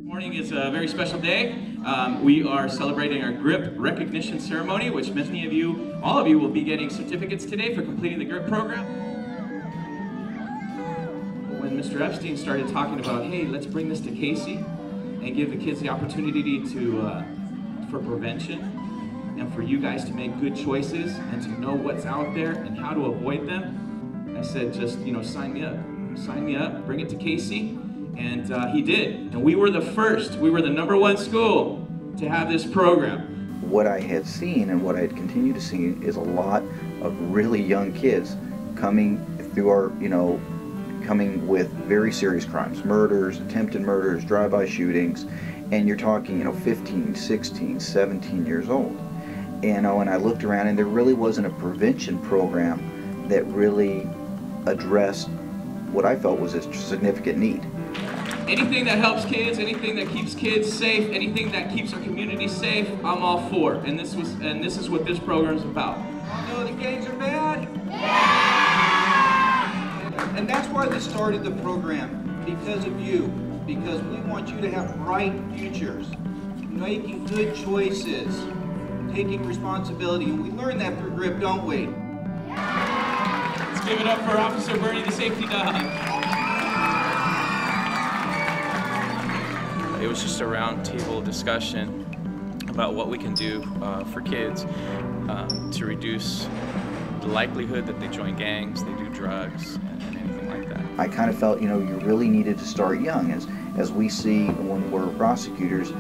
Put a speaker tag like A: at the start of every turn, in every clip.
A: Morning is a very special day. We are celebrating our GRIP recognition ceremony, which many of you, all of you, will be getting certificates today for completing the GRIP program. When Mr. Epstein started talking about, hey, let's bring this to Casey and give the kids the opportunity for prevention and for you guys to make good choices and to know what's out there and how to avoid them, I said, just, sign me up. Sign me up, bring it to Casey. And he did. And we were the first, we were the #1 school to have this program.
B: What I had seen and what I had continued to see is a lot of really young kids coming through our, coming with very serious crimes, murders, attempted murders, drive-by shootings, and you're talking, 15, 16, 17 years old. And I looked around and there really wasn't a prevention program that really addressed what I felt was a significant need.
A: Anything that helps kids, anything that keeps kids safe, anything that keeps our community safe, I'm all for. And this is what this program is about.
C: Y'all know the gangs are bad? Yeah! And that's why we started the program, because of you. Because we want you to have bright futures, making good choices, taking responsibility. And we learn that through GRIP, don't we?
A: Let's give it up for Officer Bernie, the safety dog.
D: It was just a roundtable discussion about what we can do for kids to reduce the likelihood that they join gangs, they do drugs, and anything like that.
B: I kind of felt, you really needed to start young. As we see when we're prosecutors,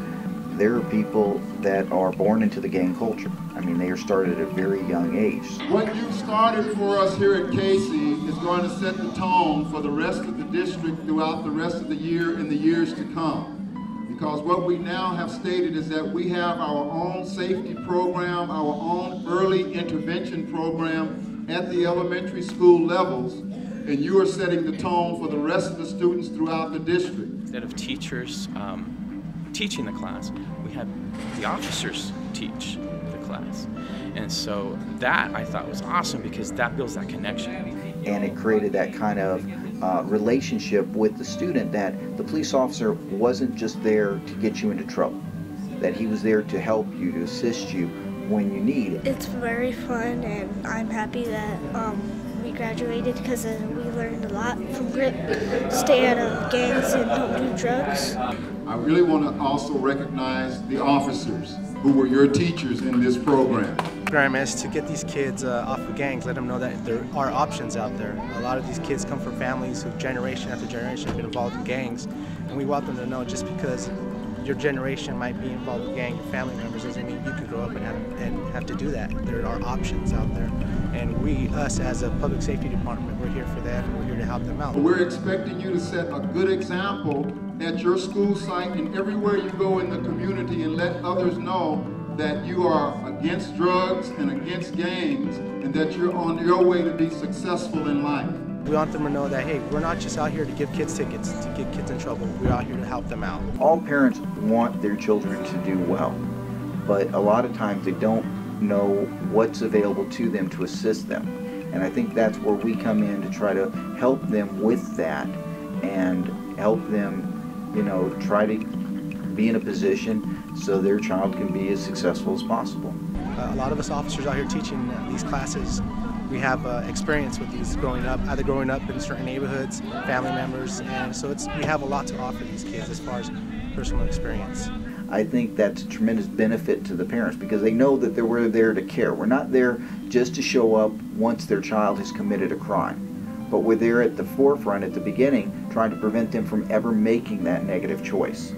B: there are people that are born into the gang culture. I mean, they are started at a very young age.
E: What you started for us here at Casey is going to set the tone for the rest of the district throughout the rest of the year and the years to come. Because what we now have stated is that we have our own safety program, our own early intervention program at the elementary school levels, and you are setting the tone for the rest of the students throughout the district.
D: Instead of teachers teaching the class, we had the officers teach the class. And so that I thought was awesome because that builds that connection.
B: And it created that kind of relationship with the student, that the police officer wasn't just there to get you into trouble, that he was there to help you, to assist you when you need it.
F: It's very fun, and I'm happy that we graduated because we learned a lot from GRIP. Stay out of gangs and don't do drugs.
E: I really want to also recognize the officers who were your teachers in this program.
G: Is to get these kids off of gangs, let them know that there are options out there. A lot of these kids come from families who generation after generation have been involved in gangs, and we want them to know just because your generation might be involved in gang, your family members, doesn't mean you can grow up and have to do that. There are options out there, and us as a public safety department, we're here for them, we're here to help them out.
E: We're expecting you to set a good example at your school site and everywhere you go in the community, and let others know that you are against drugs and against gangs, and that you're on your way to be successful in life.
G: We want them to know that, hey, we're not just out here to give kids tickets, to get kids in trouble. We're out here to help them out.
B: All parents want their children to do well, but a lot of times they don't know what's available to them to assist them. And I think that's where we come in to try to help them with that and help them, try to be in a position so their child can be as successful as possible.
G: A lot of us officers out here teaching these classes, we have experience with these either growing up in certain neighborhoods, family members, and so we have a lot to offer these kids as far as personal experience.
B: I think that's a tremendous benefit to the parents because they know that we're there to care. We're not there just to show up once their child has committed a crime, but we're there at the forefront at the beginning trying to prevent them from ever making that negative choice.